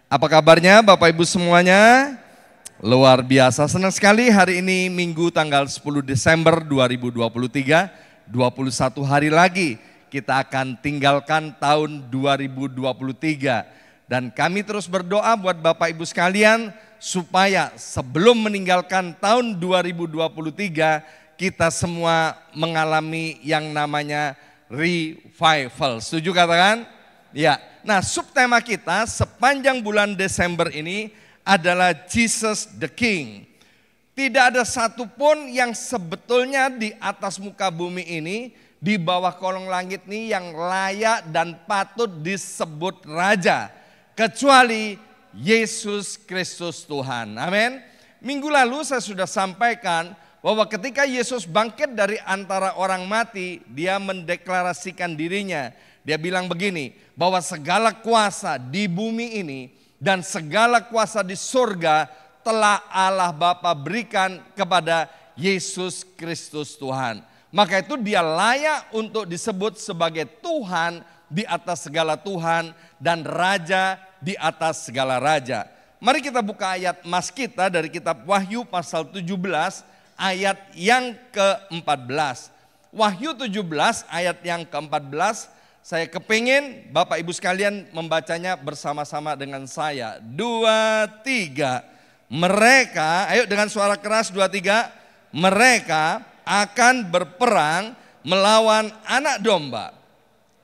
Apa kabarnya Bapak Ibu semuanya? Luar biasa, senang sekali hari ini Minggu tanggal 10 Desember 2023, 21 hari lagi kita akan tinggalkan tahun 2023. Dan kami terus berdoa buat Bapak Ibu sekalian supaya sebelum meninggalkan tahun 2023 kita semua mengalami yang namanya revival. Setuju katakan? Ya. Nah, subtema kita sepanjang bulan Desember ini adalah Jesus the King. Tidak ada satupun yang sebetulnya di atas muka bumi ini, di bawah kolong langit ini yang layak dan patut disebut raja, kecuali Yesus Kristus Tuhan. Amin. Minggu lalu saya sudah sampaikan bahwa ketika Yesus bangkit dari antara orang mati, dia mendeklarasikan dirinya. Dia bilang begini, bahwa segala kuasa di bumi ini dan segala kuasa di surga telah Allah Bapa berikan kepada Yesus Kristus Tuhan. Maka itu dia layak untuk disebut sebagai Tuhan di atas segala Tuhan dan Raja di atas segala Raja. Mari kita buka ayat mas kita dari kitab Wahyu pasal 17 ayat yang ke-14. Wahyu 17 ayat yang ke-14. Saya kepingin Bapak Ibu sekalian membacanya bersama-sama dengan saya. 2, 3. Mereka, ayo dengan suara keras 2, 3. Mereka akan berperang melawan anak domba.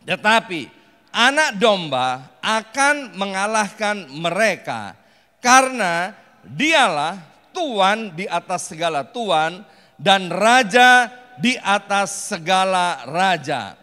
Tetapi anak domba akan mengalahkan mereka. Karena dialah Tuan di atas segala Tuan dan Raja di atas segala Raja.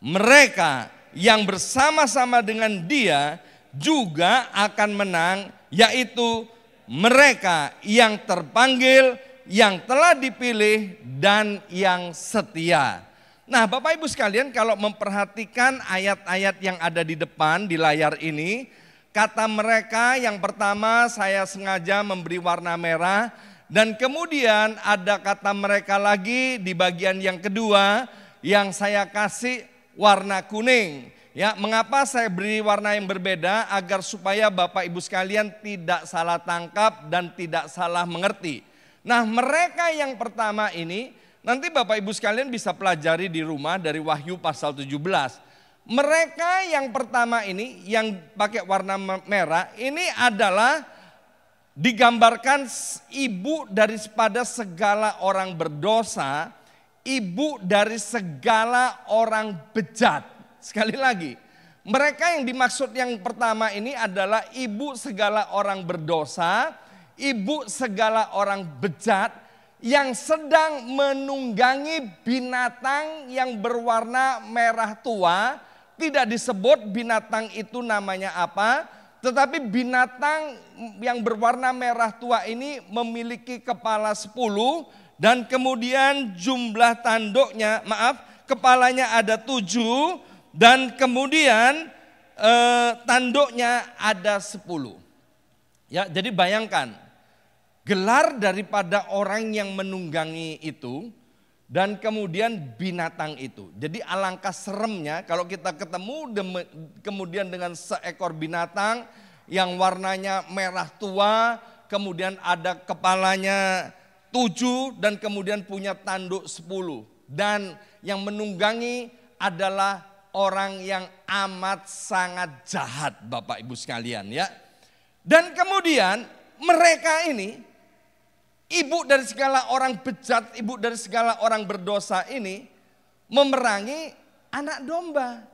Mereka yang bersama-sama dengan dia juga akan menang, yaitu mereka yang terpanggil, yang telah dipilih, dan yang setia. Nah, Bapak Ibu sekalian, kalau memperhatikan ayat-ayat yang ada di depan di layar ini, kata mereka yang pertama saya sengaja memberi warna merah, dan kemudian ada kata mereka lagi di bagian yang kedua yang saya kasih warna kuning. Ya, mengapa saya beri warna yang berbeda? Agar supaya Bapak Ibu sekalian tidak salah tangkap dan tidak salah mengerti. Nah, mereka yang pertama ini nanti Bapak Ibu sekalian bisa pelajari di rumah dari Wahyu pasal 17. Mereka yang pertama ini yang pakai warna merah ini adalah digambarkan ibu daripada segala orang berdosa, ibu dari segala orang bejat. Sekali lagi, mereka yang dimaksud yang pertama ini adalah ibu segala orang berdosa, ibu segala orang bejat yang sedang menunggangi binatang yang berwarna merah tua. Tidak disebut binatang itu namanya apa, tetapi binatang yang berwarna merah tua ini memiliki kepala 10. Dan kemudian jumlah tanduknya, kepalanya ada 7 dan kemudian tanduknya ada 10. Ya, jadi bayangkan gelar daripada orang yang menunggangi itu dan kemudian binatang itu. Jadi alangkah seremnya kalau kita ketemu kemudian dengan seekor binatang yang warnanya merah tua, kemudian ada kepalanya 7 dan kemudian punya tanduk 10. Dan yang menunggangi adalah orang yang amat sangat jahat, Bapak Ibu sekalian ya. Dan kemudian mereka ini, ibu dari segala orang bejat, ibu dari segala orang berdosa ini memerangi anak domba.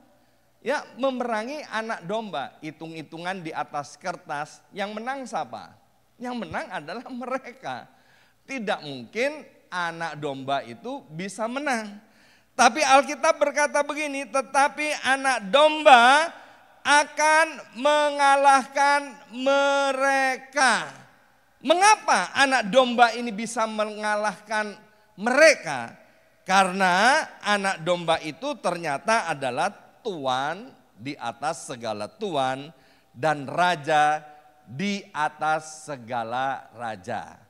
Ya, memerangi anak domba. Hitung-hitungan di atas kertas, yang menang siapa? Yang menang adalah mereka. Tidak mungkin anak domba itu bisa menang. Tapi Alkitab berkata begini, tetapi anak domba akan mengalahkan mereka. Mengapa anak domba ini bisa mengalahkan mereka? Karena anak domba itu ternyata adalah Tuan di atas segala Tuan dan Raja di atas segala Raja.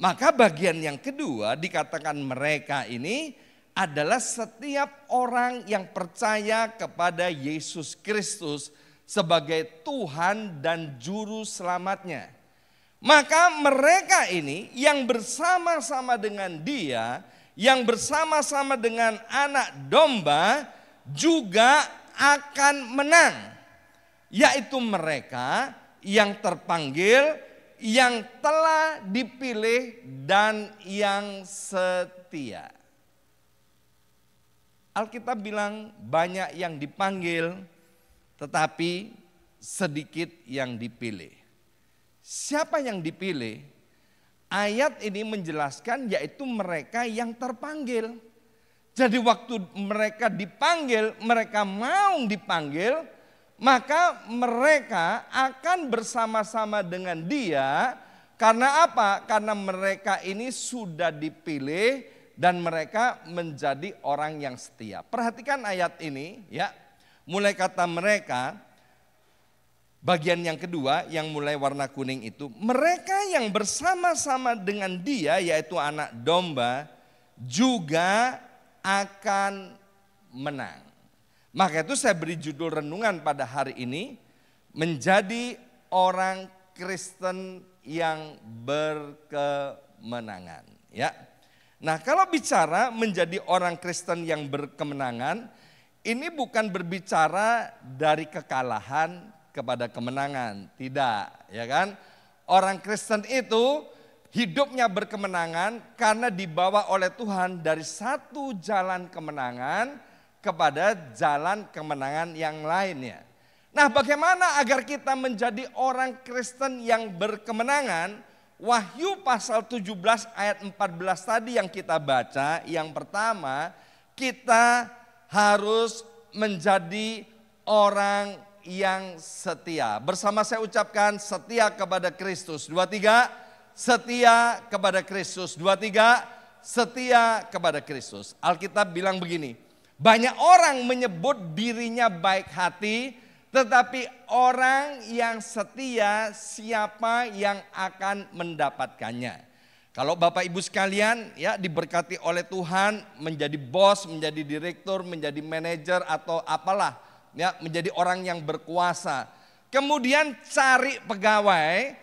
Maka bagian yang kedua dikatakan mereka ini adalah setiap orang yang percaya kepada Yesus Kristus sebagai Tuhan dan Juru Selamatnya. Maka mereka ini yang bersama-sama dengan Dia, yang bersama-sama dengan Anak Domba juga akan menang. Yaitu mereka yang terpanggil, yang telah dipilih dan yang setia. Alkitab bilang banyak yang dipanggil tetapi sedikit yang dipilih. Siapa yang dipilih? Ayat ini menjelaskan yaitu mereka yang terpanggil. Jadi waktu mereka dipanggil, mereka mau dipanggil, maka mereka akan bersama-sama dengan Dia. Karena apa? Karena mereka ini sudah dipilih dan mereka menjadi orang yang setia. Perhatikan ayat ini ya. Mulai kata mereka, bagian yang kedua yang mulai warna kuning itu, mereka yang bersama-sama dengan Dia yaitu Anak Domba juga akan menang. Maka itu saya beri judul renungan pada hari ini, menjadi orang Kristen yang berkemenangan. Ya. Nah, kalau bicara menjadi orang Kristen yang berkemenangan, ini bukan berbicara dari kekalahan kepada kemenangan, tidak, ya kan? Orang Kristen itu hidupnya berkemenangan karena dibawa oleh Tuhan dari satu jalan kemenangan kepada jalan kemenangan yang lainnya. Nah, bagaimana agar kita menjadi orang Kristen yang berkemenangan? Wahyu pasal 17 ayat 14 tadi yang kita baca, yang pertama, kita harus menjadi orang yang setia. Bersama saya ucapkan setia kepada Kristus. 23, setia kepada Kristus. 23, setia kepada Kristus. Alkitab bilang begini, banyak orang menyebut dirinya baik hati, tetapi orang yang setia siapa yang akan mendapatkannya. Kalau Bapak Ibu sekalian ya diberkati oleh Tuhan menjadi bos, menjadi direktur, menjadi manajer atau apalah ya, menjadi orang yang berkuasa. Kemudian cari pegawai,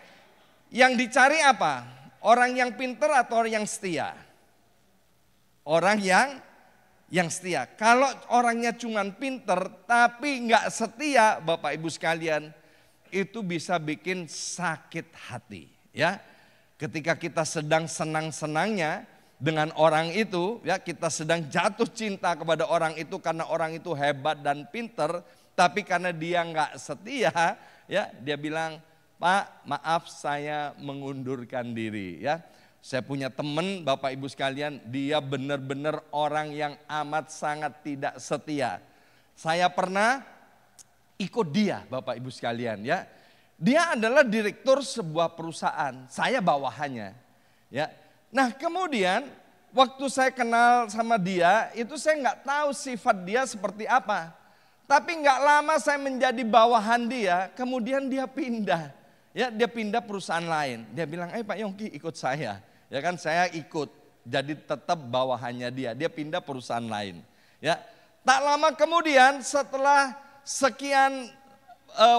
yang dicari apa? Orang yang pintar atau orang yang setia? Orang yang setia. Kalau orangnya cuman pinter tapi nggak setia, Bapak Ibu sekalian, itu bisa bikin sakit hati. Ya, ketika kita sedang senang-senangnya dengan orang itu, ya kita sedang jatuh cinta kepada orang itu karena orang itu hebat dan pinter, tapi karena dia nggak setia, ya dia bilang, Pak, maaf saya mengundurkan diri. Ya. Saya punya teman Bapak Ibu sekalian, dia benar-benar orang yang amat sangat tidak setia. Saya pernah ikut dia Bapak Ibu sekalian ya. Dia adalah direktur sebuah perusahaan, saya bawahannya. Ya. Nah kemudian waktu saya kenal sama dia, itu saya nggak tahu sifat dia seperti apa. Tapi nggak lama saya menjadi bawahan dia, kemudian dia pindah. Ya, dia pindah perusahaan lain. Dia bilang, Pak Yongki ikut saya. Ya kan saya ikut, jadi tetap bawahannya dia. Dia pindah perusahaan lain. Ya, tak lama kemudian setelah sekian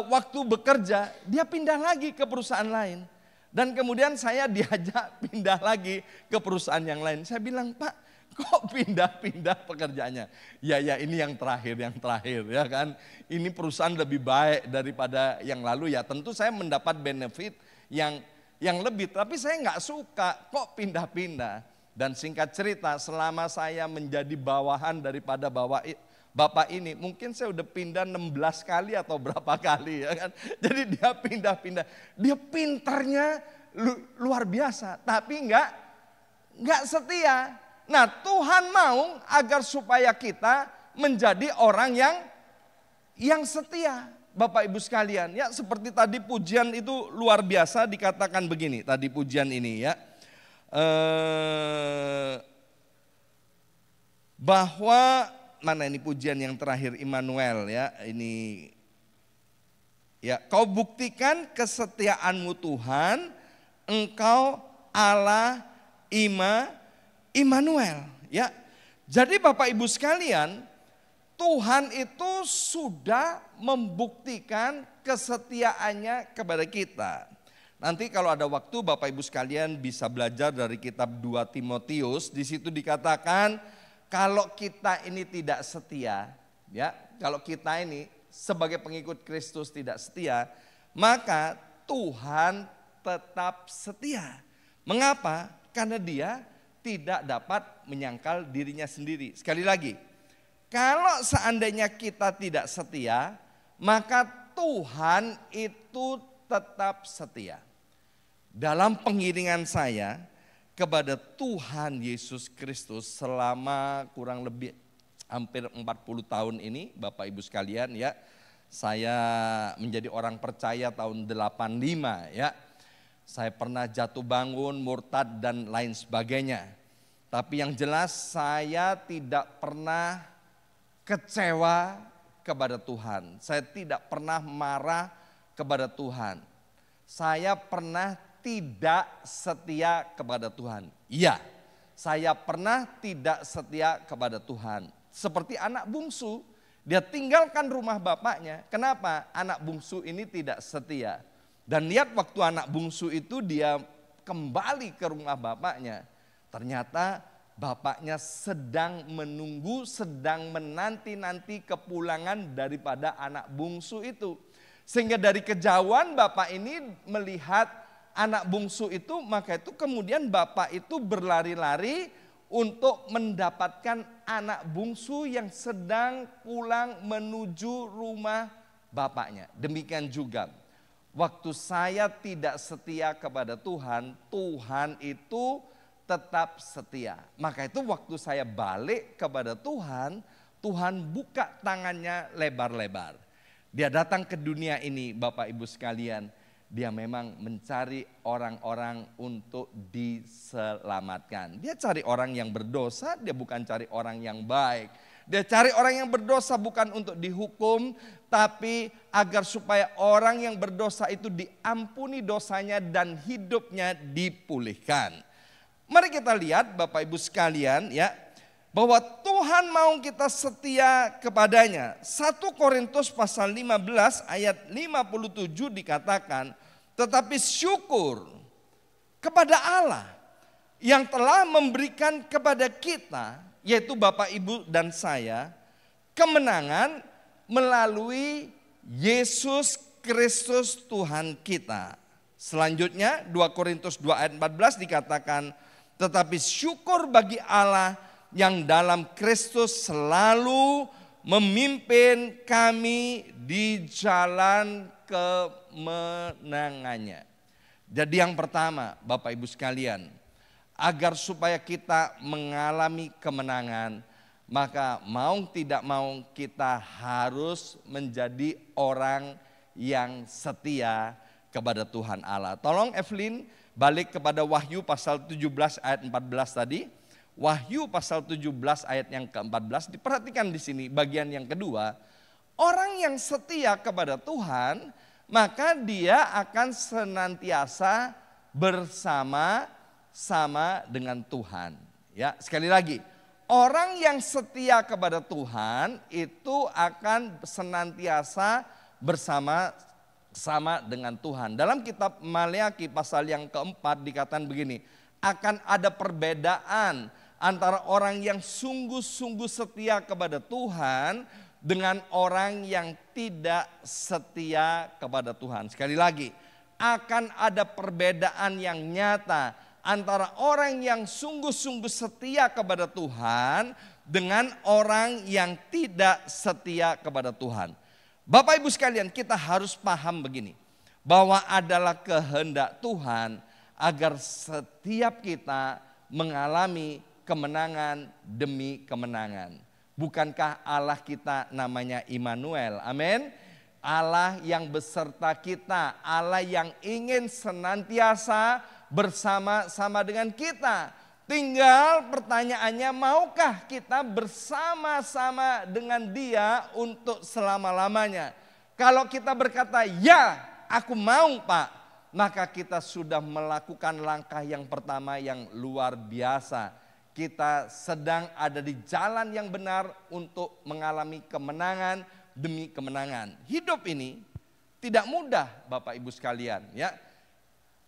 waktu bekerja, dia pindah lagi ke perusahaan lain. Dan kemudian saya diajak pindah lagi ke perusahaan yang lain. Saya bilang, Pak, kok pindah-pindah pekerjaannya? Ya ini yang terakhir ya kan. Ini perusahaan lebih baik daripada yang lalu ya. Tentu saya mendapat benefit yang lebih, tapi saya nggak suka kok pindah-pindah. Dan singkat cerita, selama saya menjadi bawahan daripada bapak ini, mungkin saya udah pindah 16 kali atau berapa kali ya kan. Jadi dia pindah-pindah, dia pinternya luar biasa, tapi nggak setia. Nah Tuhan mau agar supaya kita menjadi orang yang setia. Bapak Ibu sekalian ya, seperti tadi pujian itu luar biasa, dikatakan begini tadi pujian ini ya. Bahwa mana ini pujian yang terakhir Immanuel ya, ini ya, kau buktikan kesetiaanmu Tuhan, engkau Allah Immanuel ya. Jadi Bapak Ibu sekalian, Tuhan itu sudah membuktikan kesetiaannya kepada kita. Nanti kalau ada waktu Bapak Ibu sekalian bisa belajar dari kitab 2 Timotius. Di situ dikatakan kalau kita ini tidak setia, ya, kalau kita ini sebagai pengikut Kristus tidak setia, maka Tuhan tetap setia. Mengapa? Karena Dia tidak dapat menyangkal dirinya sendiri. Sekali lagi, kalau seandainya kita tidak setia, maka Tuhan itu tetap setia. Dalam pengiringan saya kepada Tuhan Yesus Kristus selama kurang lebih hampir 40 tahun ini, Bapak Ibu sekalian ya, saya menjadi orang percaya tahun 85 ya. Saya pernah jatuh bangun, murtad dan lain sebagainya. Tapi yang jelas saya tidak pernah kecewa kepada Tuhan. Saya tidak pernah marah kepada Tuhan. Saya pernah tidak setia kepada Tuhan. Iya, saya pernah tidak setia kepada Tuhan. Seperti anak bungsu, dia tinggalkan rumah bapaknya. Kenapa? Anak bungsu ini tidak setia. Dan lihat waktu anak bungsu itu dia kembali ke rumah bapaknya. Ternyata bapaknya sedang menunggu, sedang menanti-nanti kepulangan daripada anak bungsu itu. Sehingga dari kejauhan bapak ini melihat anak bungsu itu, maka itu kemudian bapak itu berlari-lari untuk mendapatkan anak bungsu yang sedang pulang menuju rumah bapaknya. Demikian juga waktu saya tidak setia kepada Tuhan, Tuhan itu tetap setia. Maka itu waktu saya balik kepada Tuhan, Tuhan buka tangannya lebar-lebar. Dia datang ke dunia ini Bapak Ibu sekalian. Dia memang mencari orang-orang untuk diselamatkan. Dia cari orang yang berdosa, dia bukan cari orang yang baik. Dia cari orang yang berdosa bukan untuk dihukum, tapi agar supaya orang yang berdosa itu diampuni dosanya dan hidupnya dipulihkan. Mari kita lihat Bapak Ibu sekalian ya, bahwa Tuhan mau kita setia kepadanya. 1 Korintus pasal 15 ayat 57 dikatakan, tetapi syukur kepada Allah yang telah memberikan kepada kita, yaitu Bapak Ibu dan saya, kemenangan melalui Yesus Kristus Tuhan kita. Selanjutnya 2 Korintus 2 ayat 14 dikatakan, tetapi syukur bagi Allah yang dalam Kristus selalu memimpin kami di jalan kemenangannya. Jadi yang pertama Bapak Ibu sekalian, agar supaya kita mengalami kemenangan, maka mau tidak mau kita harus menjadi orang yang setia kepada Tuhan Allah. Tolong Evelyn balik kepada Wahyu pasal 17 ayat 14 tadi. Wahyu pasal 17 ayat yang ke-14, diperhatikan di sini bagian yang kedua. Orang yang setia kepada Tuhan, maka dia akan senantiasa bersama-sama dengan Tuhan. Ya, sekali lagi, orang yang setia kepada Tuhan itu akan senantiasa bersama-sama dengan Tuhan. Dalam kitab Maleakhi pasal yang keempat dikatakan begini, akan ada perbedaan antara orang yang sungguh-sungguh setia kepada Tuhan dengan orang yang tidak setia kepada Tuhan. Sekali lagi, akan ada perbedaan yang nyata antara orang yang sungguh-sungguh setia kepada Tuhan dengan orang yang tidak setia kepada Tuhan. Bapak Ibu sekalian, kita harus paham begini, bahwa adalah kehendak Tuhan agar setiap kita mengalami kemenangan demi kemenangan. Bukankah Allah kita namanya Immanuel? Amin. Allah yang beserta kita, Allah yang ingin senantiasa bersama-sama dengan kita. Tinggal pertanyaannya, maukah kita bersama-sama dengan Dia untuk selama-lamanya? Kalau kita berkata, ya aku mau Pak, maka kita sudah melakukan langkah yang pertama yang luar biasa. kita sedang ada di jalan yang benar untuk mengalami kemenangan demi kemenangan. Hidup ini tidak mudah Bapak Ibu sekalian ya.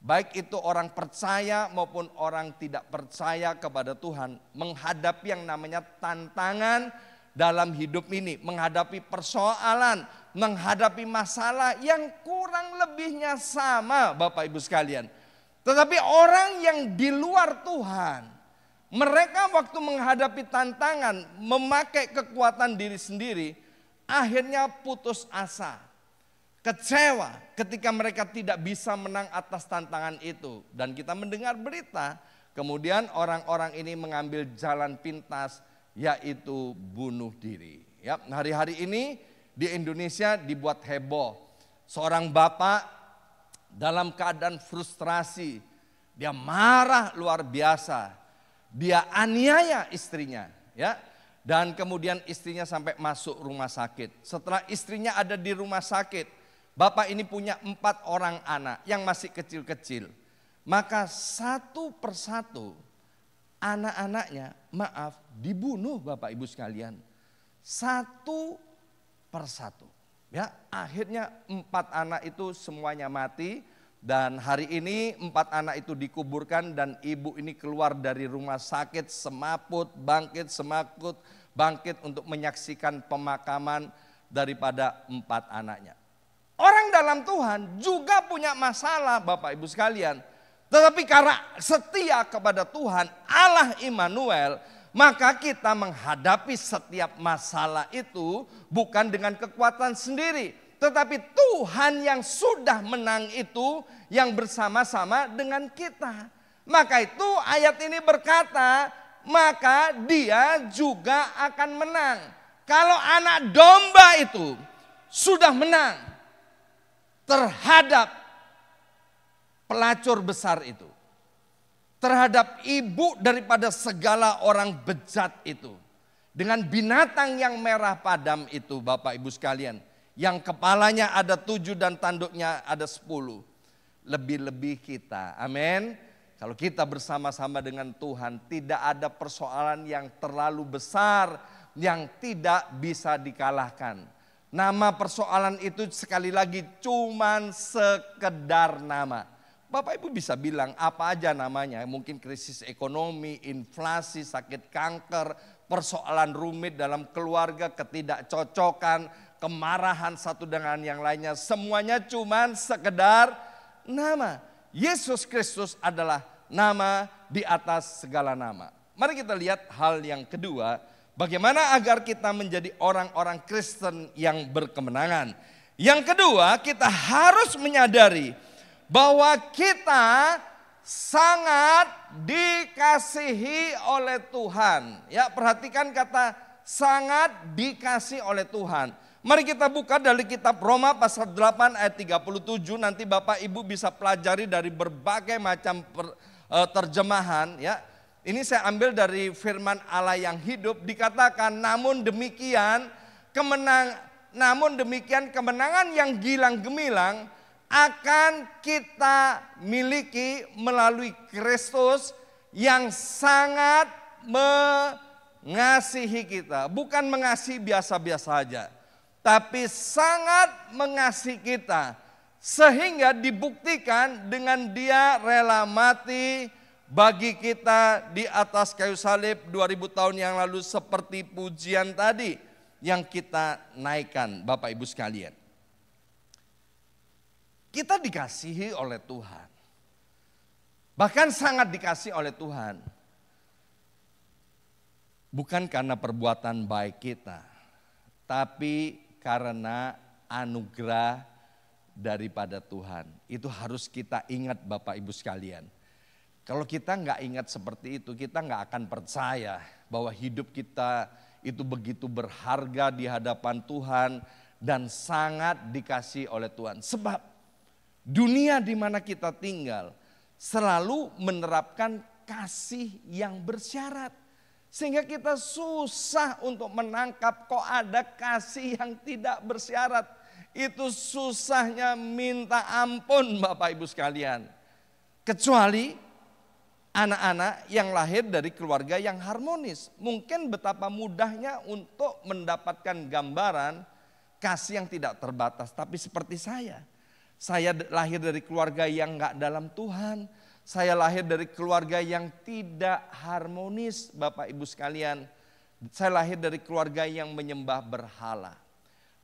Baik itu orang percaya maupun orang tidak percaya kepada Tuhan menghadapi yang namanya tantangan dalam hidup ini, menghadapi persoalan, menghadapi masalah yang kurang lebihnya sama Bapak Ibu sekalian. Tetapi orang yang di luar Tuhan, mereka waktu menghadapi tantangan, memakai kekuatan diri sendiri, akhirnya putus asa. Kecewa ketika mereka tidak bisa menang atas tantangan itu. Dan kita mendengar berita, kemudian orang-orang ini mengambil jalan pintas, yaitu bunuh diri. Ya, hari-hari ini di Indonesia dibuat heboh. Seorang bapak dalam keadaan frustrasi, dia marah luar biasa. Dia aniaya istrinya, ya. Dan kemudian istrinya sampai masuk rumah sakit. Setelah istrinya ada di rumah sakit, bapak ini punya 4 orang anak yang masih kecil-kecil. Maka satu persatu anak-anaknya dibunuh Bapak Ibu sekalian. Satu persatu. Ya, akhirnya 4 anak itu semuanya mati. Dan hari ini 4 anak itu dikuburkan dan ibu ini keluar dari rumah sakit semaput, bangkit untuk menyaksikan pemakaman daripada 4 anaknya. Orang dalam Tuhan juga punya masalah Bapak Ibu sekalian. Tetapi karena setia kepada Tuhan Allah Immanuel, maka kita menghadapi setiap masalah itu bukan dengan kekuatan sendiri. Tetapi Tuhan yang sudah menang itu yang bersama-sama dengan kita. Maka itu ayat ini berkata, maka dia juga akan menang. Kalau anak domba itu sudah menang terhadap pelacur besar itu, terhadap ibu daripada segala orang bejat itu, dengan binatang yang merah padam itu Bapak Ibu sekalian, yang kepalanya ada 7 dan tanduknya ada 10. Lebih-lebih kita, amin. Kalau kita bersama-sama dengan Tuhan, tidak ada persoalan yang terlalu besar yang tidak bisa dikalahkan. Nama persoalan itu sekali lagi cuman sekedar nama. Bapak Ibu bisa bilang apa aja namanya, mungkin krisis ekonomi, inflasi, sakit kanker, persoalan rumit dalam keluarga, ketidakcocokan, kemarahan satu dengan yang lainnya, semuanya cuman sekedar nama. Yesus Kristus adalah nama di atas segala nama. Mari kita lihat hal yang kedua, bagaimana agar kita menjadi orang-orang Kristen yang berkemenangan. Yang kedua, kita harus menyadari bahwa kita sangat dikasihi oleh Tuhan. Ya, perhatikan kata sangat dikasihi oleh Tuhan. Mari kita buka dari kitab Roma pasal 8 ayat 37. Nanti Bapak Ibu bisa pelajari dari berbagai macam terjemahan. Ya, ini saya ambil dari firman Allah yang hidup. Dikatakan namun demikian kemenangan yang gilang gemilang akan kita miliki melalui Kristus yang sangat mengasihi kita. Bukan mengasihi biasa-biasa saja, tapi sangat mengasihi kita. Sehingga dibuktikan dengan dia rela mati bagi kita di atas kayu salib 2000 tahun yang lalu, seperti pujian tadi yang kita naikkan Bapak Ibu sekalian. Kita dikasihi oleh Tuhan. Bahkan sangat dikasihi oleh Tuhan. Bukan karena perbuatan baik kita, tapi karena anugerah daripada Tuhan. Itu harus kita ingat Bapak Ibu sekalian. Kalau kita nggak ingat seperti itu, kita nggak akan percaya bahwa hidup kita itu begitu berharga di hadapan Tuhan dan sangat dikasihi oleh Tuhan. Sebab dunia di mana kita tinggal selalu menerapkan kasih yang bersyarat. Sehingga kita susah untuk menangkap kok ada kasih yang tidak bersyarat. Itu susahnya minta ampun Bapak Ibu sekalian. Kecuali anak-anak yang lahir dari keluarga yang harmonis. Mungkin betapa mudahnya untuk mendapatkan gambaran kasih yang tidak terbatas. Tapi seperti saya lahir dari keluarga yang gak dalam Tuhan. Saya lahir dari keluarga yang tidak harmonis, Bapak Ibu sekalian. Saya lahir dari keluarga yang menyembah berhala.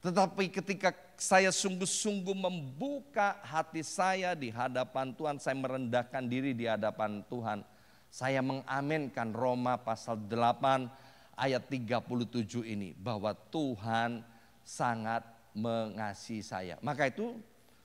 Tetapi ketika saya sungguh-sungguh membuka hati saya di hadapan Tuhan, saya merendahkan diri di hadapan Tuhan, saya mengaminkan Roma pasal 8 ayat 37 ini, bahwa Tuhan sangat mengasihi saya. Maka itu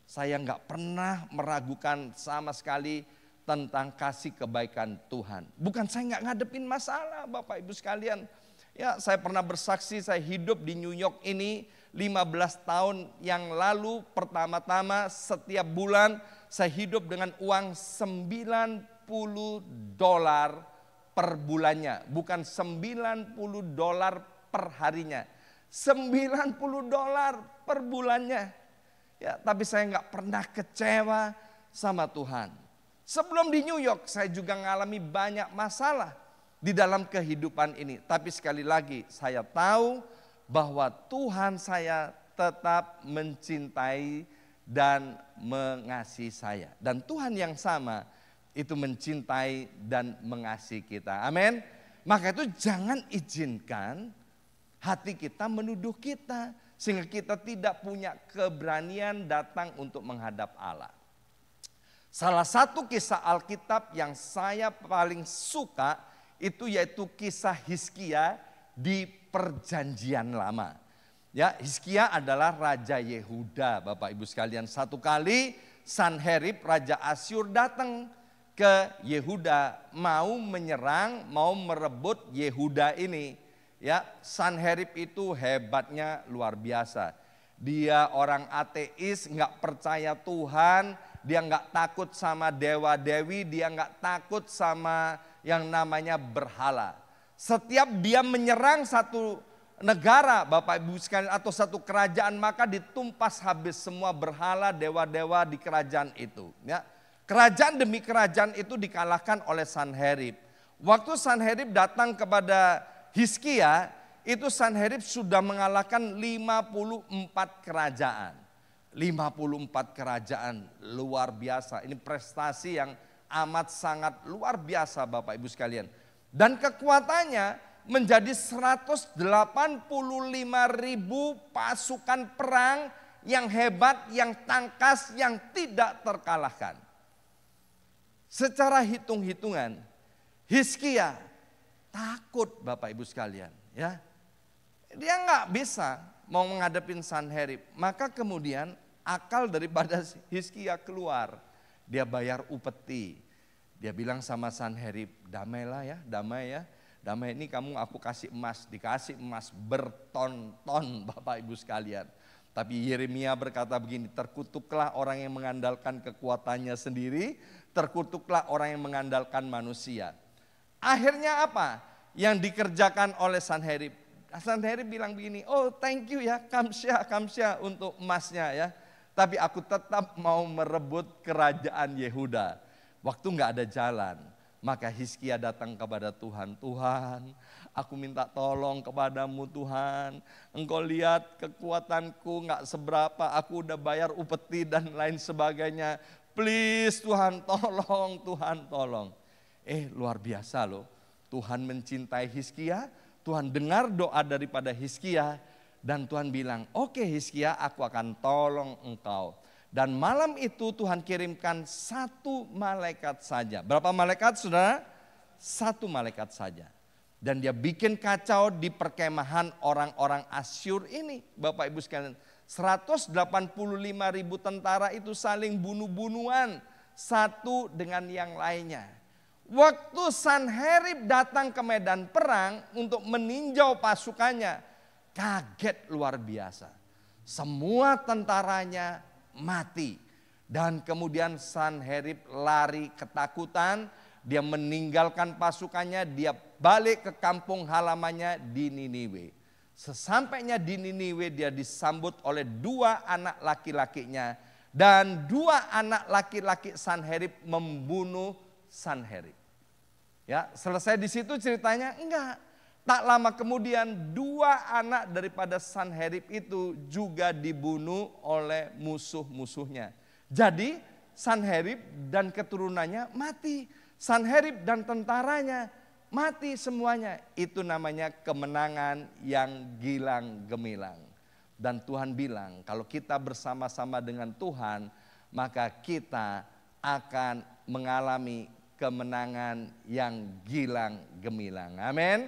saya nggak pernah meragukan sama sekali tentang kasih kebaikan Tuhan. Bukan saya nggak ngadepin masalah, Bapak Ibu sekalian. Ya, saya pernah bersaksi, saya hidup di New York ini 15 tahun yang lalu. Pertama-tama setiap bulan saya hidup dengan uang $90 per bulannya. Bukan $90 per harinya. $90 per bulannya. Ya, tapi saya nggak pernah kecewa sama Tuhan. Sebelum di New York saya juga mengalami banyak masalah di dalam kehidupan ini. Tapi sekali lagi saya tahu bahwa Tuhan saya tetap mencintai dan mengasihi saya. Dan Tuhan yang sama itu mencintai dan mengasihi kita. Amin. Maka itu jangan izinkan hati kita menuduh kita, sehingga kita tidak punya keberanian datang untuk menghadap Allah. Salah satu kisah Alkitab yang saya paling suka itu yaitu kisah Hizkia di Perjanjian Lama. Ya, Hizkia adalah raja Yehuda, Bapak Ibu sekalian. Satu kali Sanherib raja Asyur datang ke Yehuda, mau menyerang, mau merebut Yehuda ini. Ya, Sanherib itu hebatnya luar biasa. Dia orang ateis, nggak percaya Tuhan, dia nggak takut sama dewa-dewi, dia nggak takut sama yang namanya berhala. Setiap dia menyerang satu negara, Bapak Ibu sekalian, atau satu kerajaan, maka ditumpas habis semua berhala, dewa-dewa di kerajaan itu. Ya, kerajaan demi kerajaan itu dikalahkan oleh Sanherib. Waktu Sanherib datang kepada Hizkia, itu Sanherib sudah mengalahkan 54 kerajaan. 54 kerajaan, luar biasa. Ini prestasi yang amat sangat luar biasa, Bapak Ibu sekalian. Dan kekuatannya menjadi 185.000 pasukan perang yang hebat, yang tangkas, yang tidak terkalahkan. Secara hitung-hitungan, Hizkia takut, Bapak Ibu sekalian. Ya, dia nggak bisa mau menghadapin Sanherib. Maka kemudian akal daripada Hizkia keluar. Dia bayar upeti. Dia bilang sama Sanherib, damailah ya, damai ya. Damai ini kamu aku kasih emas, dikasih emas berton-ton, Bapak Ibu sekalian. Tapi Yeremia berkata begini, terkutuklah orang yang mengandalkan kekuatannya sendiri, terkutuklah orang yang mengandalkan manusia. Akhirnya apa yang dikerjakan oleh Sanherib? Sanherib bilang begini, oh thank you ya, kamsya untuk emasnya ya. Tapi aku tetap mau merebut kerajaan Yehuda. Waktu nggak ada jalan, maka Hizkia datang kepada Tuhan. Tuhan, aku minta tolong kepadamu Tuhan. Engkau lihat kekuatanku nggak seberapa, aku udah bayar upeti dan lain sebagainya. Please Tuhan tolong, Tuhan tolong. Luar biasa loh, Tuhan mencintai Hizkia, Tuhan dengar doa daripada Hizkia. Dan Tuhan bilang, oke Hizkia, aku akan tolong engkau. Dan malam itu Tuhan kirimkan satu malaikat saja. Berapa malaikat saudara? Satu malaikat saja. Dan dia bikin kacau di perkemahan orang-orang Asyur ini. Bapak Ibu sekalian, 185.000 tentara itu saling bunuh-bunuhan satu dengan yang lainnya. Waktu Sanherib datang ke medan perang untuk meninjau pasukannya, kaget luar biasa. Semua tentaranya mati. Dan kemudian Sanherib lari ketakutan, dia meninggalkan pasukannya, dia balik ke kampung halamannya di Niniwe. Sesampainya di Niniwe dia disambut oleh dua anak laki-lakinya, dan dua anak laki-laki Sanherib membunuh Sanherib. Ya, selesai di situ ceritanya? Enggak. Tak lama kemudian 2 anak daripada Sanherib itu juga dibunuh oleh musuh-musuhnya. Jadi Sanherib dan keturunannya mati. Sanherib dan tentaranya mati semuanya. Itu namanya kemenangan yang gilang gemilang. Dan Tuhan bilang kalau kita bersama-sama dengan Tuhan, maka kita akan mengalami kemenangan yang gilang gemilang. Amin.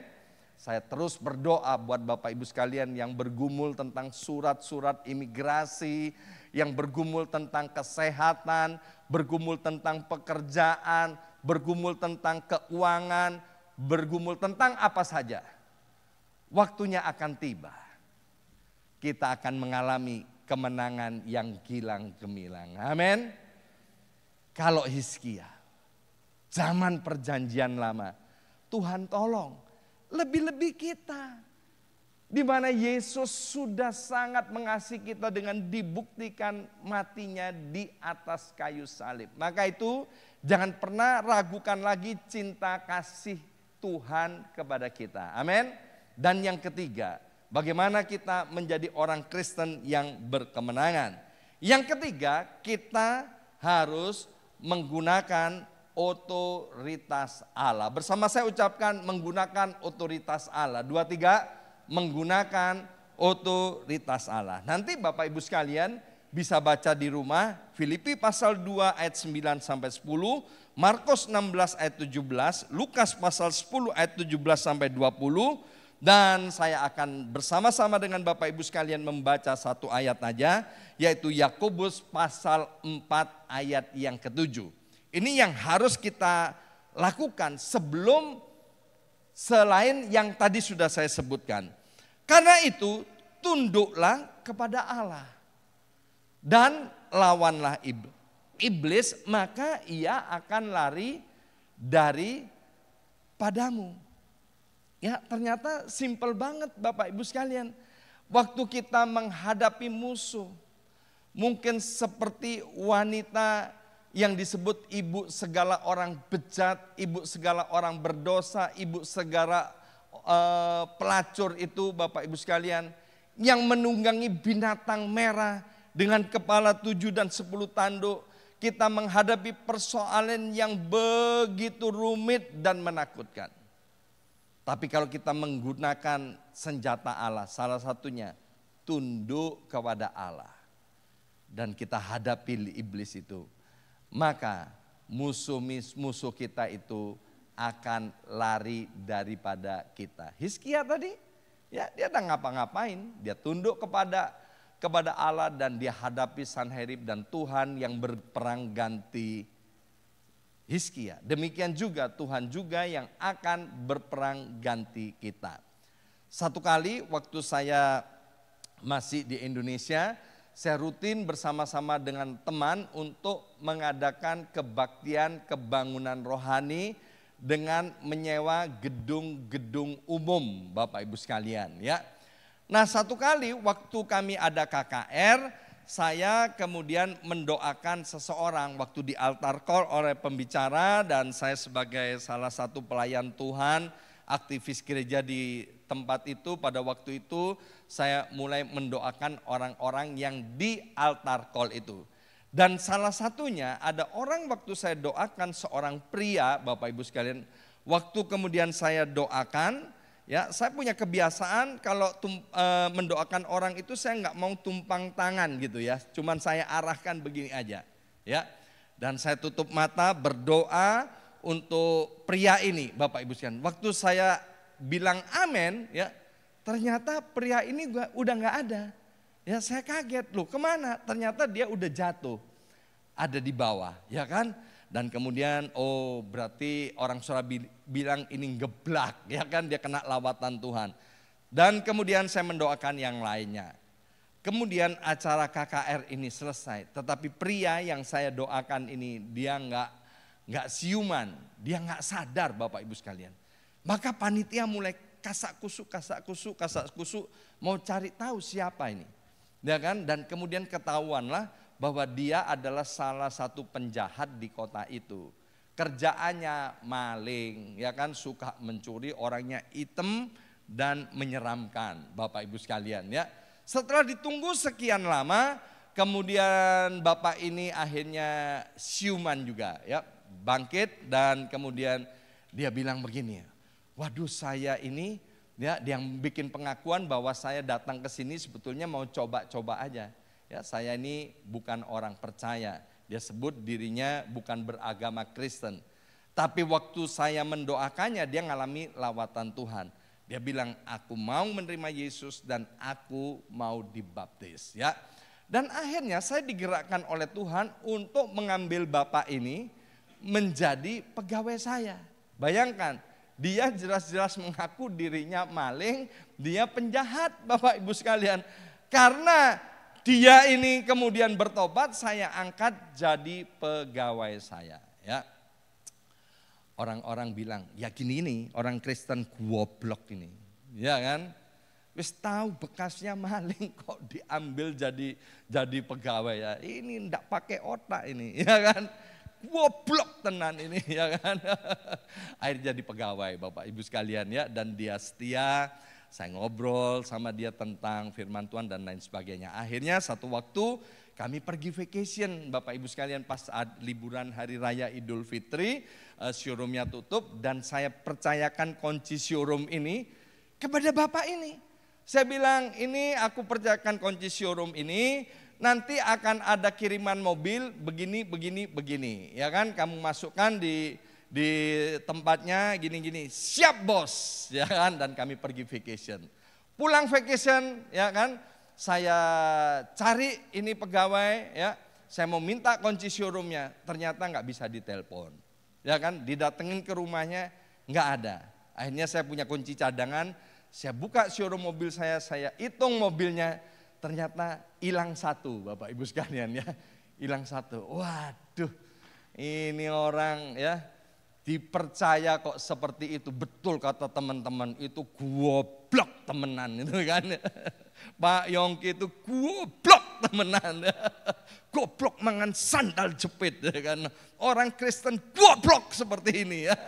Saya terus berdoa buat Bapak Ibu sekalian yang bergumul tentang surat-surat imigrasi, yang bergumul tentang kesehatan, bergumul tentang pekerjaan, bergumul tentang keuangan, bergumul tentang apa saja. Waktunya akan tiba. Kita akan mengalami kemenangan yang gilang gemilang. Amin. Kalau Hizkia, zaman perjanjian lama, Tuhan tolong. Lebih-lebih kita. Di mana Yesus sudah sangat mengasihi kita dengan dibuktikan matinya di atas kayu salib. Maka itu jangan pernah ragukan lagi cinta kasih Tuhan kepada kita. Amin. Dan yang ketiga, bagaimana kita menjadi orang Kristen yang berkemenangan. Yang ketiga, kita harus menggunakan otoritas Allah. Bersama saya ucapkan menggunakan otoritas Allah. 2, 3, menggunakan otoritas Allah. Nanti Bapak Ibu sekalian bisa baca di rumah Filipi pasal 2 ayat 9 sampai 10, Markus 16 ayat 17, Lukas pasal 10 ayat 17 sampai 20, dan saya akan bersama-sama dengan Bapak Ibu sekalian membaca satu ayat aja, yaitu Yakobus pasal 4 ayat yang ke-7. Ini yang harus kita lakukan sebelum selain yang tadi sudah saya sebutkan. Karena itu tunduklah kepada Allah dan lawanlah iblis, maka ia akan lari dari padamu. Ya, ternyata simpel banget Bapak Ibu sekalian. Waktu kita menghadapi musuh, mungkin seperti wanita yang disebut ibu segala orang bejat, ibu segala orang berdosa, ibu segala pelacur itu Bapak Ibu sekalian, yang menunggangi binatang merah dengan kepala 7 dan 10 tanduk. Kita menghadapi persoalan yang begitu rumit dan menakutkan. Tapi kalau kita menggunakan senjata Allah, salah satunya tunduk kepada Allah, dan kita hadapi iblis itu, maka musuh kita itu akan lari daripada kita. Hizkia tadi, ya dia tak ngapa-ngapain, dia tunduk kepada Allah dan dia hadapi Sanherib dan Tuhan yang berperang ganti Hizkia. Demikian juga Tuhan juga yang akan berperang ganti kita. Satu kali waktu saya masih di Indonesia, saya rutin bersama-sama dengan teman untuk mengadakan kebaktian kebangunan rohani dengan menyewa gedung-gedung umum Bapak Ibu sekalian ya. Nah satu kali waktu kami ada KKR, saya kemudian mendoakan seseorang waktu di altar call oleh pembicara, dan saya sebagai salah satu pelayan Tuhan, aktivis gereja di tempat itu, pada waktu itu saya mulai mendoakan orang-orang yang di altar call itu. Dan salah satunya ada orang waktu saya doakan seorang pria Bapak Ibu sekalian. Waktu kemudian saya doakan, ya saya punya kebiasaan kalau mendoakan orang itu saya nggak mau tumpang tangan gitu ya. Cuman saya arahkan begini aja ya. Dan saya tutup mata berdoa untuk pria ini Bapak Ibu sekalian. Waktu saya bilang amin ya, ternyata pria ini udah nggak ada. Ya saya kaget, loh kemana? Ternyata dia udah jatuh, ada di bawah ya kan. Dan kemudian oh berarti orang Surabaya bilang ini geblak ya kan, dia kena lawatan Tuhan. Dan kemudian saya mendoakan yang lainnya. Kemudian acara KKR ini selesai, tetapi pria yang saya doakan ini dia nggak siuman, dia nggak sadar Bapak Ibu sekalian. Maka panitia mulai kasak kusuk mau cari tahu siapa ini. Ya kan? Dan kemudian ketahuanlah bahwa dia adalah salah satu penjahat di kota itu. kerjaannya maling, ya kan, suka mencuri, orangnya hitam dan menyeramkan, Bapak Ibu sekalian ya. Setelah ditunggu sekian lama, kemudian Bapak ini akhirnya siuman juga ya, bangkit dan kemudian dia bilang begini, waduh saya ini ya, dia yang bikin pengakuan bahwa saya datang ke sini sebetulnya mau coba-coba aja. Ya, saya ini bukan orang percaya. Dia sebut dirinya bukan beragama Kristen. Tapi waktu saya mendoakannya dia ngalami lawatan Tuhan. Dia bilang aku mau menerima Yesus dan aku mau dibaptis ya. Dan akhirnya saya digerakkan oleh Tuhan untuk mengambil Bapak ini menjadi pegawai saya. Bayangkan, dia jelas-jelas mengaku dirinya maling, dia penjahat Bapak Ibu sekalian. Karena dia ini kemudian bertobat, saya angkat jadi pegawai saya ya. Orang-orang bilang, ya gini ini orang Kristen goblok ini. Ya kan? Wis tahu bekasnya maling kok diambil jadi pegawai ya. Ini ndak pakai otak ini, ya kan? Goblok tenan ini, ya kan? Akhirnya jadi pegawai Bapak Ibu sekalian ya, dan dia setia. Saya ngobrol sama dia tentang firman Tuhan dan lain sebagainya. Akhirnya satu waktu kami pergi vacation Bapak Ibu sekalian pas liburan hari raya Idul Fitri, showroomnya tutup dan saya percayakan kunci showroom ini kepada Bapak ini. Saya bilang ini aku percayakan kunci showroom ini, nanti akan ada kiriman mobil begini, ya kan? Kamu masukkan di tempatnya gini-gini, siap bos, ya kan, dan kami pergi vacation. Pulang vacation, ya kan, saya cari ini pegawai, ya, saya mau minta kunci showroomnya, ternyata nggak bisa ditelepon, ya kan, didatengin ke rumahnya nggak ada. Akhirnya saya punya kunci cadangan, saya buka showroom mobil saya hitung mobilnya, ternyata hilang satu, Bapak Ibu sekalian ya, hilang satu. Waduh, ini orang ya. Dipercaya kok seperti itu, betul kata teman-teman, itu goblok temenan itu kan. Pak Yongki itu goblok temenan. Goblok mangan sandal jepit ya kan. Orang Kristen goblok seperti ini ya.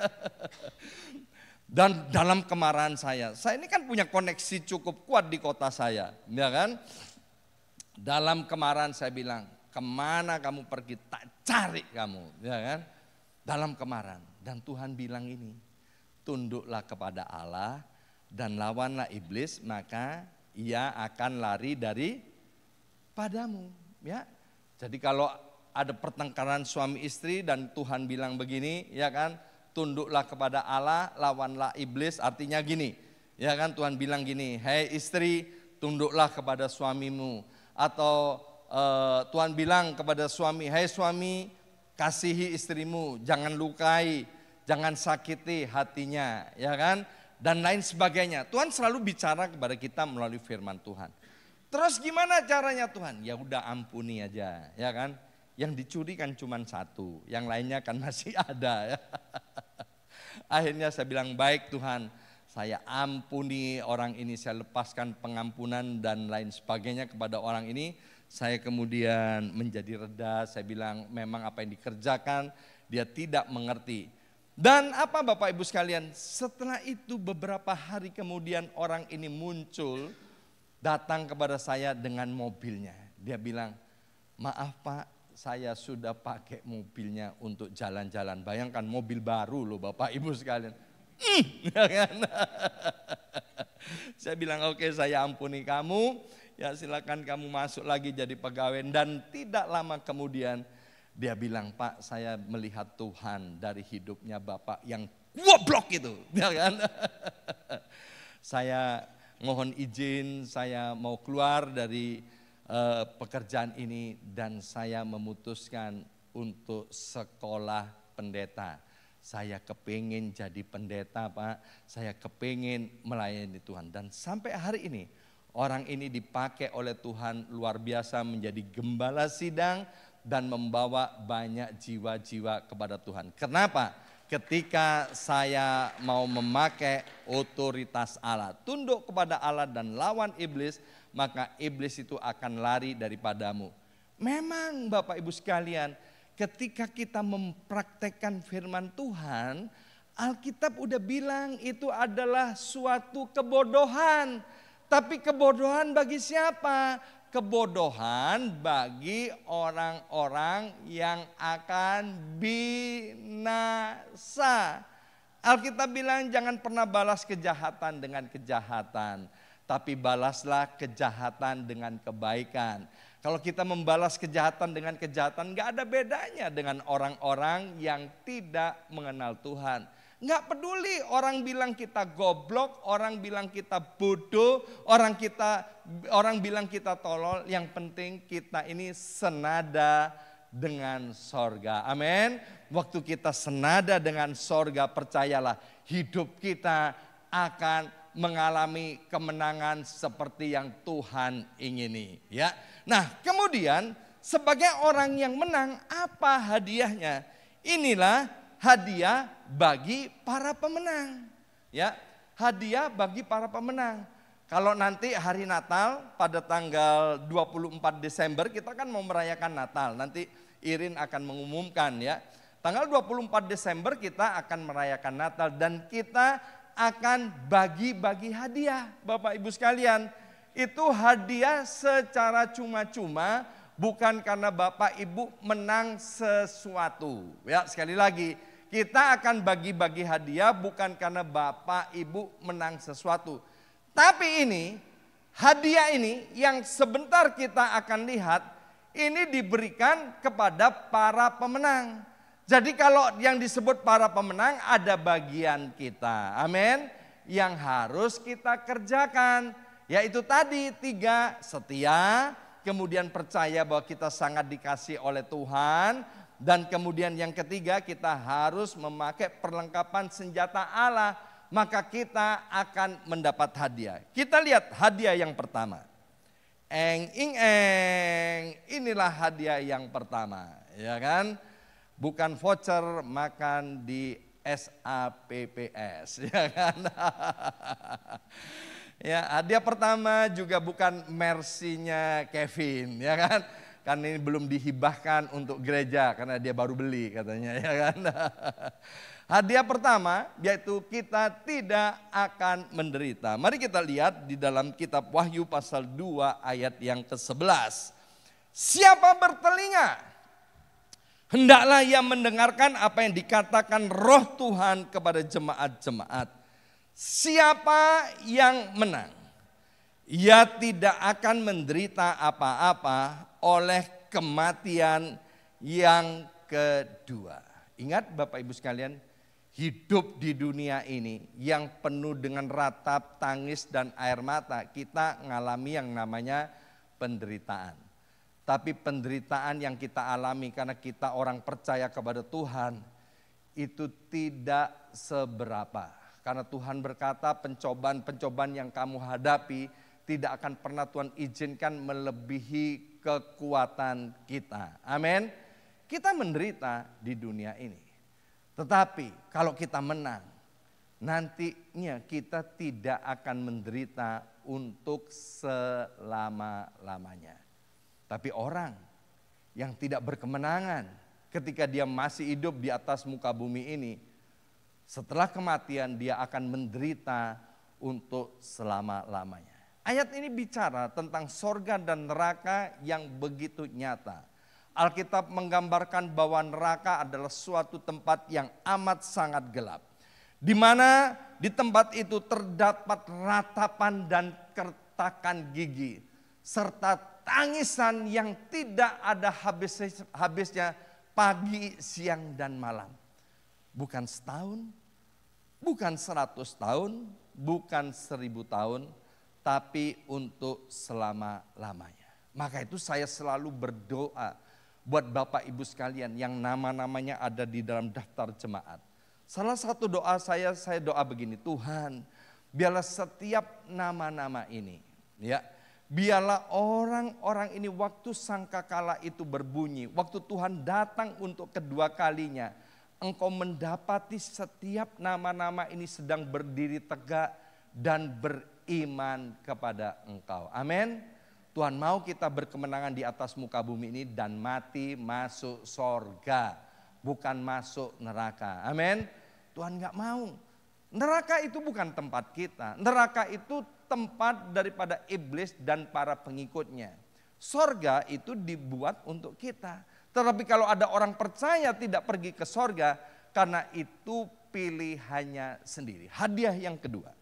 Dan dalam kemarahan saya ini kan punya koneksi cukup kuat di kota saya, ya kan. Dalam kemarahan saya bilang, kemana kamu pergi tak cari kamu, ya kan. Dalam kemarahan. Dan Tuhan bilang ini, tunduklah kepada Allah dan lawanlah iblis, maka ia akan lari dari padamu. Ya, jadi kalau ada pertengkaran suami istri dan Tuhan bilang begini, ya kan, tunduklah kepada Allah, lawanlah iblis, artinya gini, ya kan, Tuhan bilang gini, hei istri, tunduklah kepada suamimu, atau Tuhan bilang kepada suami, hei suami, kasihi istrimu, jangan lukai, jangan sakiti hatinya, ya kan, dan lain sebagainya. Tuhan selalu bicara kepada kita melalui firman Tuhan. Terus gimana caranya Tuhan? Ya udah ampuni aja, ya kan. Yang dicuri kan cuma satu, yang lainnya kan masih ada. Ya. Akhirnya saya bilang, baik Tuhan, saya ampuni orang ini, saya lepaskan pengampunan dan lain sebagainya kepada orang ini. Saya kemudian menjadi reda, saya bilang memang apa yang dikerjakan dia tidak mengerti. Dan apa Bapak Ibu sekalian, setelah itu beberapa hari kemudian orang ini muncul, datang kepada saya dengan mobilnya. Dia bilang, maaf Pak, saya sudah pakai mobilnya untuk jalan-jalan. Bayangkan mobil baru loh Bapak Ibu sekalian. Ya kan? Saya bilang oke, saya ampuni kamu, ya silakan kamu masuk lagi jadi pegawai. Dan tidak lama kemudian dia bilang, Pak saya melihat Tuhan dari hidupnya Bapak yang goblok itu. Ya kan? Saya mohon izin, saya mau keluar dari pekerjaan ini dan saya memutuskan untuk sekolah pendeta. Saya kepingin jadi pendeta Pak, saya kepingin melayani Tuhan. Dan sampai hari ini orang ini dipakai oleh Tuhan luar biasa menjadi gembala sidang dan membawa banyak jiwa-jiwa kepada Tuhan. Kenapa? Ketika saya mau memakai otoritas Allah, tunduk kepada Allah dan lawan iblis, maka iblis itu akan lari daripadamu. Memang Bapak Ibu sekalian, ketika kita mempraktekkan firman Tuhan, Alkitab udah bilang itu adalah suatu kebodohan. Tapi kebodohan bagi siapa? Kebodohan bagi orang-orang yang akan binasa. Alkitab bilang jangan pernah balas kejahatan dengan kejahatan, tapi balaslah kejahatan dengan kebaikan. Kalau kita membalas kejahatan dengan kejahatan, gak ada bedanya dengan orang-orang yang tidak mengenal Tuhan. Gak peduli orang bilang kita goblok, orang bilang kita bodoh, orang bilang kita tolol. Yang penting kita ini senada dengan sorga. Amin. Waktu kita senada dengan sorga, percayalah hidup kita akan mengalami kemenangan seperti yang Tuhan ingini. Ya. Nah, kemudian sebagai orang yang menang, apa hadiahnya? Inilah hadiah bagi para pemenang. Ya, hadiah bagi para pemenang. Kalau nanti hari Natal pada tanggal 24 Desember kita kan mau merayakan Natal. Nanti Irin akan mengumumkan ya. Tanggal 24 Desember kita akan merayakan Natal dan kita akan bagi-bagi hadiah. Bapak Ibu sekalian, itu hadiah secara cuma-cuma, bukan karena Bapak Ibu menang sesuatu. Ya, sekali lagi, kita akan bagi-bagi hadiah bukan karena Bapak Ibu menang sesuatu. Tapi ini, hadiah ini yang sebentar kita akan lihat, ini diberikan kepada para pemenang. Jadi kalau yang disebut para pemenang ada bagian kita, amin, yang harus kita kerjakan. Yaitu tadi 3, setia, kemudian percaya bahwa kita sangat dikasih oleh Tuhan. Dan kemudian yang ketiga, kita harus memakai perlengkapan senjata Allah. Maka kita akan mendapat hadiah. Kita lihat hadiah yang pertama. Eng ing eng, inilah hadiah yang pertama, ya kan? Bukan voucher makan di SAPPS, ya kan? Ya, hadiah pertama juga bukan Mercy-nya Kevin, ya kan? Kan ini belum dihibahkan untuk gereja karena dia baru beli katanya, ya kan? Hadiah pertama yaitu kita tidak akan menderita. Mari kita lihat di dalam kitab Wahyu pasal 2 ayat yang ke-11. Siapa bertelinga, hendaklah ia mendengarkan apa yang dikatakan Roh Tuhan kepada jemaat-jemaat. Siapa yang menang, ia tidak akan menderita apa-apa oleh kematian yang kedua. Ingat Bapak Ibu sekalian, hidup di dunia ini yang penuh dengan ratap, tangis dan air mata, kita ngalami yang namanya penderitaan. Tapi penderitaan yang kita alami karena kita orang percaya kepada Tuhan itu tidak seberapa. Karena Tuhan berkata pencobaan-pencobaan yang kamu hadapi tidak akan pernah Tuhan izinkan melebihi kekuatan kita. Amin. Kita menderita di dunia ini. Tetapi kalau kita menang, nantinya kita tidak akan menderita untuk selama-lamanya. Tapi orang yang tidak berkemenangan ketika dia masih hidup di atas muka bumi ini, setelah kematian dia akan menderita untuk selama-lamanya. Ayat ini bicara tentang sorga dan neraka yang begitu nyata. Alkitab menggambarkan bahwa neraka adalah suatu tempat yang amat sangat gelap. Di mana di tempat itu terdapat ratapan dan kertakan gigi. Serta tangisan yang tidak ada habisnya pagi, siang, dan malam. Bukan setahun, bukan 100 tahun, bukan 1000 tahun, tapi untuk selama-lamanya. Maka itu saya selalu berdoa buat Bapak Ibu sekalian yang nama-namanya ada di dalam daftar jemaat. Salah satu doa saya doa begini, Tuhan, biarlah setiap nama-nama ini, ya, biarlah orang-orang ini waktu sangkakala itu berbunyi, waktu Tuhan datang untuk kedua kalinya, Engkau mendapati setiap nama-nama ini sedang berdiri tegak dan beriman kepada Engkau. Amin. Tuhan mau kita berkemenangan di atas muka bumi ini dan mati masuk sorga, bukan masuk neraka. Amin. Tuhan gak mau. Neraka itu bukan tempat kita. Neraka itu tempat daripada iblis dan para pengikutnya. Sorga itu dibuat untuk kita. Tetapi kalau ada orang percaya tidak pergi ke sorga, karena itu pilihannya sendiri. Hadiah yang kedua,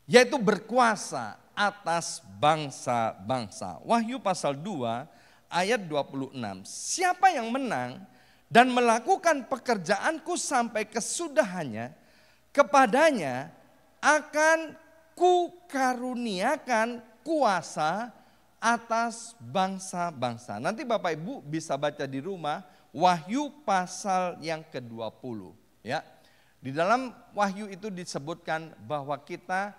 yaitu berkuasa atas bangsa-bangsa. Wahyu pasal 2 ayat 26. Siapa yang menang dan melakukan pekerjaanku sampai kesudahannya, kepadanya akan kukaruniakan kuasa atas bangsa-bangsa. Nanti Bapak Ibu bisa baca di rumah Wahyu pasal yang ke-20. Ya. Di dalam Wahyu itu disebutkan bahwa kita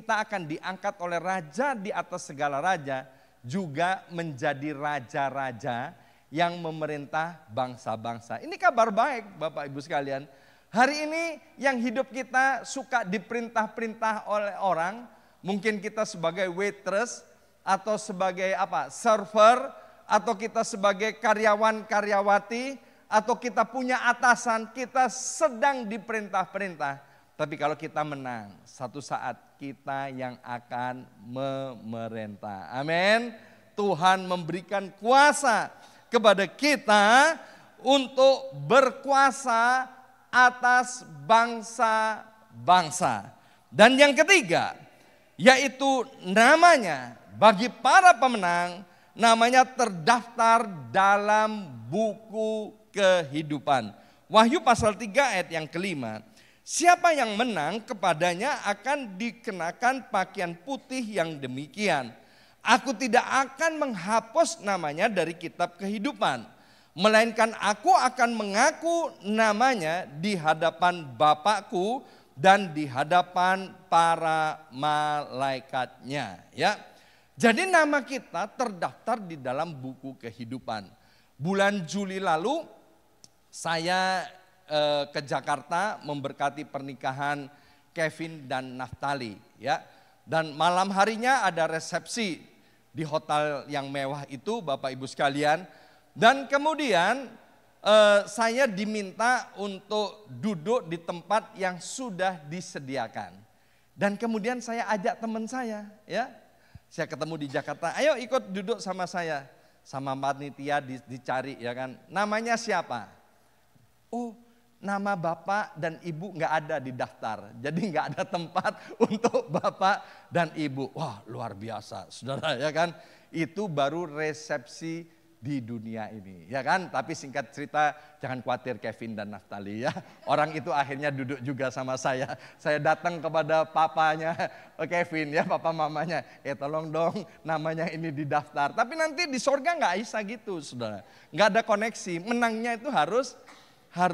akan diangkat oleh raja di atas segala raja, juga menjadi raja-raja yang memerintah bangsa-bangsa. Ini kabar baik Bapak Ibu sekalian. Hari ini yang hidup kita suka diperintah-perintah oleh orang, mungkin kita sebagai waitress atau sebagai server, atau kita sebagai karyawan-karyawati, atau kita punya atasan, kita sedang diperintah-perintah. Tapi kalau kita menang, satu saat kita yang akan memerintah. Amin. Tuhan memberikan kuasa kepada kita untuk berkuasa atas bangsa-bangsa. Dan yang ketiga, yaitu namanya bagi para pemenang, namanya terdaftar dalam buku kehidupan. Wahyu pasal 3 ayat yang kelima. Siapa yang menang, kepadanya akan dikenakan pakaian putih yang demikian. Aku tidak akan menghapus namanya dari kitab kehidupan, melainkan aku akan mengaku namanya di hadapan Bapakku dan di hadapan para malaikatnya. Ya, jadi nama kita terdaftar di dalam buku kehidupan. Bulan Juli lalu saya ke Jakarta memberkati pernikahan Kevin dan Naftali, ya. Dan malam harinya ada resepsi di hotel yang mewah itu Bapak Ibu sekalian. Dan kemudian saya diminta untuk duduk di tempat yang sudah disediakan. Dan kemudian saya ajak teman saya, ya. Saya ketemu di Jakarta, ayo ikut duduk sama saya. Sama panitia dicari, ya kan. Namanya siapa? Oh, nama bapak dan ibu nggak ada di daftar, jadi nggak ada tempat untuk bapak dan ibu. Wah, luar biasa, saudara, ya kan? Itu baru resepsi di dunia ini, ya kan? Tapi singkat cerita, jangan khawatir Kevin dan Naftali, ya. Orang itu akhirnya duduk juga sama saya. Saya datang kepada papanya Kevin, ya, papa mamanya, tolong dong namanya ini didaftar. Tapi nanti di sorga nggak bisa gitu, saudara. Nggak ada koneksi. Menangnya itu harus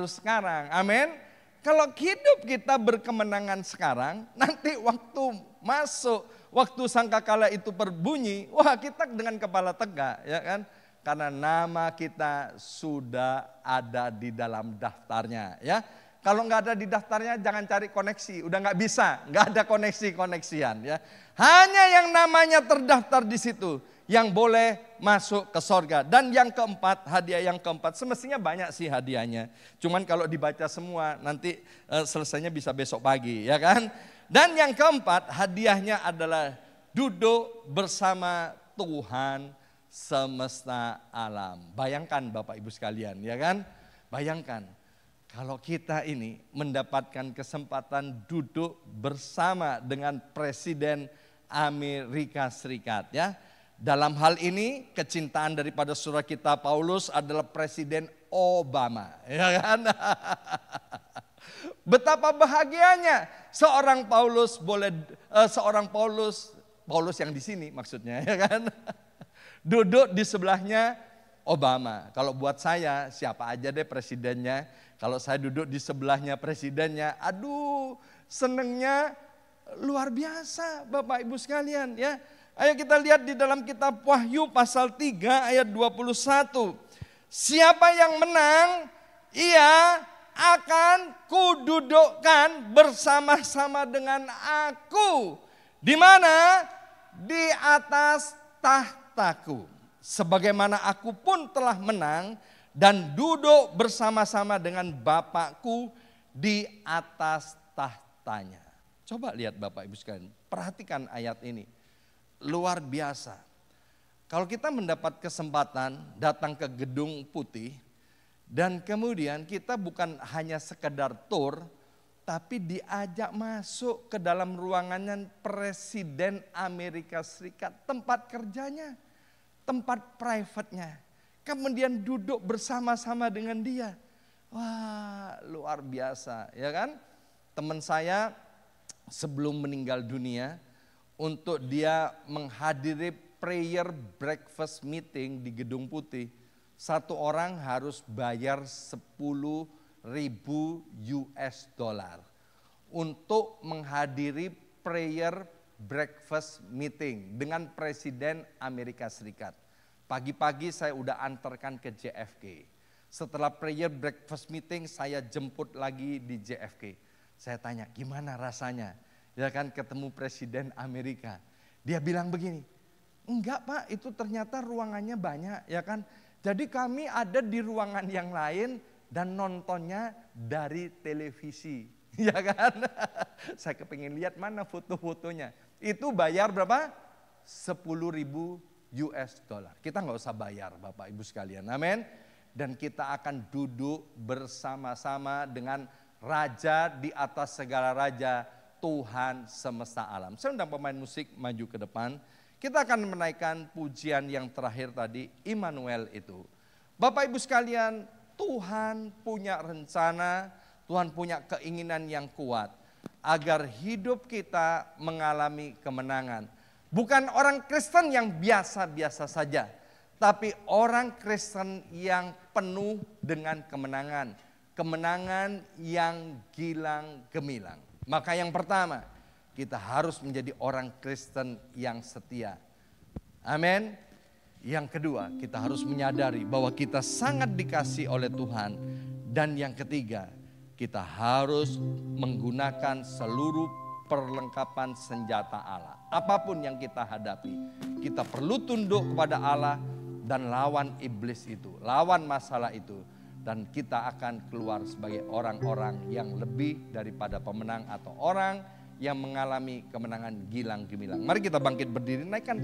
sekarang, amin. Kalau hidup kita berkemenangan sekarang, nanti waktu masuk, waktu sangkakala itu berbunyi, wah kita dengan kepala tegak, ya kan? Karena nama kita sudah ada di dalam daftarnya, ya. Kalau nggak ada di daftarnya jangan cari koneksi, udah nggak bisa, nggak ada koneksi-koneksian, ya. Hanya yang namanya terdaftar di situ yang boleh masuk ke sorga. Dan yang keempat, hadiah yang keempat, semestinya banyak sih hadiahnya. Cuman kalau dibaca semua nanti selesainya bisa besok pagi, ya kan. Dan yang keempat, hadiahnya adalah duduk bersama Tuhan semesta alam. Bayangkan Bapak Ibu sekalian, ya kan. Bayangkan kalau kita ini mendapatkan kesempatan duduk bersama dengan Presiden Amerika Serikat, ya. Dalam hal ini kecintaan daripada saudara kita Paulus adalah Presiden Obama, ya kan? Betapa bahagianya seorang Paulus Paulus yang di sini maksudnya, ya kan? Duduk di sebelahnya Obama. Kalau buat saya siapa aja deh presidennya. Kalau saya duduk di sebelahnya presidennya, aduh senengnya luar biasa Bapak Ibu sekalian, ya. Ayo kita lihat di dalam kitab Wahyu pasal 3 ayat 21. Siapa yang menang, ia akan kududukkan bersama-sama dengan aku. Di mana? atas tahtaku, sebagaimana aku pun telah menang dan duduk bersama-sama dengan Bapakku di atas tahtanya. Coba lihat Bapak Ibu sekalian, perhatikan ayat ini. Luar biasa. Kalau kita mendapat kesempatan datang ke Gedung Putih, dan kemudian kita bukan hanya sekedar tur, tapi diajak masuk ke dalam ruangannya Presiden Amerika Serikat, tempat kerjanya, tempat private-nya. Kemudian duduk bersama-sama dengan dia. Wah, luar biasa, ya kan? Teman saya sebelum meninggal dunia, untuk dia menghadiri prayer breakfast meeting di Gedung Putih, satu orang harus bayar 10.000 US dollar untuk menghadiri prayer breakfast meeting dengan Presiden Amerika Serikat. Pagi-pagi saya udah antarkan ke JFK. Setelah prayer breakfast meeting saya jemput lagi di JFK. Saya tanya gimana rasanya, ya kan, ketemu Presiden Amerika. Dia bilang begini, enggak Pak, itu ternyata ruangannya banyak, ya kan. Jadi kami ada di ruangan yang lain dan nontonnya dari televisi, ya kan. Saya kepingin lihat mana foto-fotonya. Itu bayar berapa? 10.000 US dollar. Kita nggak usah bayar Bapak Ibu sekalian, amin. Dan kita akan duduk bersama-sama dengan Raja di atas segala raja, Tuhan semesta alam. Saya undang pemain musik maju ke depan. Kita akan menaikkan pujian yang terakhir tadi, Immanuel itu. Bapak Ibu sekalian, Tuhan punya rencana, Tuhan punya keinginan yang kuat agar hidup kita mengalami kemenangan. Bukan orang Kristen yang biasa-biasa saja, tapi orang Kristen yang penuh dengan kemenangan. Kemenangan yang gilang gemilang. Maka yang pertama, kita harus menjadi orang Kristen yang setia. Amin. Yang kedua, kita harus menyadari bahwa kita sangat dikasihi oleh Tuhan. Dan yang ketiga, kita harus menggunakan seluruh perlengkapan senjata Allah. Apapun yang kita hadapi, kita perlu tunduk kepada Allah dan lawan iblis itu, lawan masalah itu. Dan kita akan keluar sebagai orang-orang yang lebih daripada pemenang atau orang yang mengalami kemenangan gilang gemilang. Mari kita bangkit berdiri, naikkan